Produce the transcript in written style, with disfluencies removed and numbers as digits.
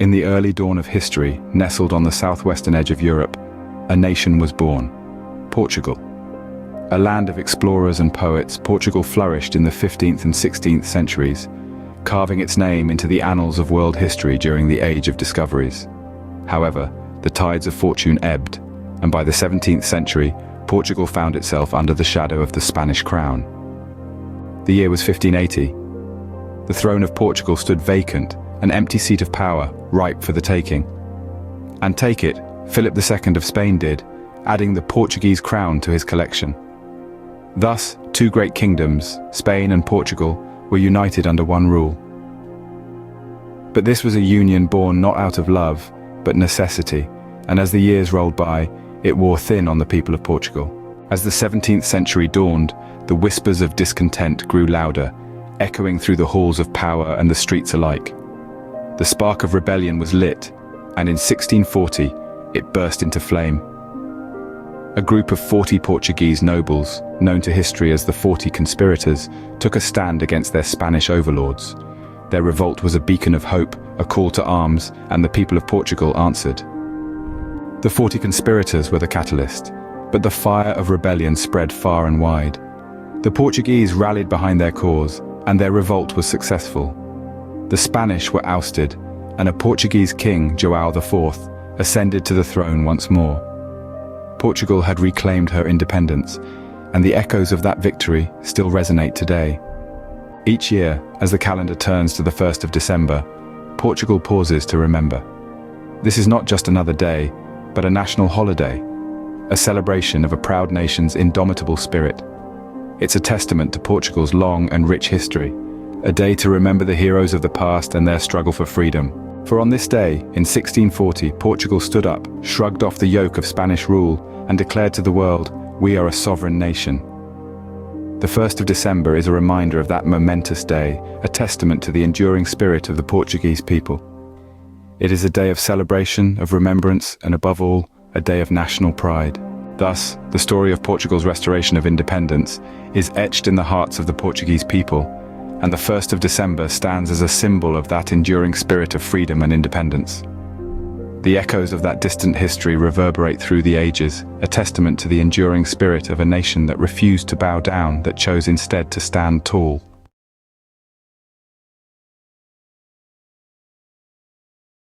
In the early dawn of history, nestled on the southwestern edge of Europe, a nation was born: Portugal. A land of explorers and poets, Portugal flourished in the 15th and 16th centuries, carving its name into the annals of world history during the Age of Discoveries. However, the tides of fortune ebbed, and by the 17th century, Portugal found itself under the shadow of the Spanish crown. The year was 1580. The throne of Portugal stood vacant, an empty seat of power, ripe for the taking. And take it, Philip II of Spain did, adding the Portuguese crown to his collection. Thus, two great kingdoms, Spain and Portugal, were united under one rule. But this was a union born not out of love, but necessity, and as the years rolled by, it wore thin on the people of Portugal. As the 17th century dawned, the whispers of discontent grew louder, echoing through the halls of power and the streets alike. The spark of rebellion was lit, and in 1640, it burst into flame. A group of 40 Portuguese nobles, known to history as the 40 conspirators, took a stand against their Spanish overlords. Their revolt was a beacon of hope, a call to arms, and the people of Portugal answered. The 40 conspirators were the catalyst, but the fire of rebellion spread far and wide. The Portuguese rallied behind their cause, and their revolt was successful. The Spanish were ousted, and a Portuguese king, João IV, ascended to the throne once more. Portugal had reclaimed her independence, and the echoes of that victory still resonate today. Each year, as the calendar turns to the 1st of December, Portugal pauses to remember. This is not just another day, but a national holiday, a celebration of a proud nation's indomitable spirit. It's a testament to Portugal's long and rich history, a day to remember the heroes of the past and their struggle for freedom. For on this day, in 1640, Portugal stood up, shrugged off the yoke of Spanish rule, and declared to the world, "We are a sovereign nation." The 1st of December is a reminder of that momentous day, a testament to the enduring spirit of the Portuguese people. It is a day of celebration, of remembrance, and above all, a day of national pride. Thus, the story of Portugal's restoration of independence is etched in the hearts of the Portuguese people, and the 1st of December stands as a symbol of that enduring spirit of freedom and independence. The echoes of that distant history reverberate through the ages, a testament to the enduring spirit of a nation that refused to bow down, that chose instead to stand tall.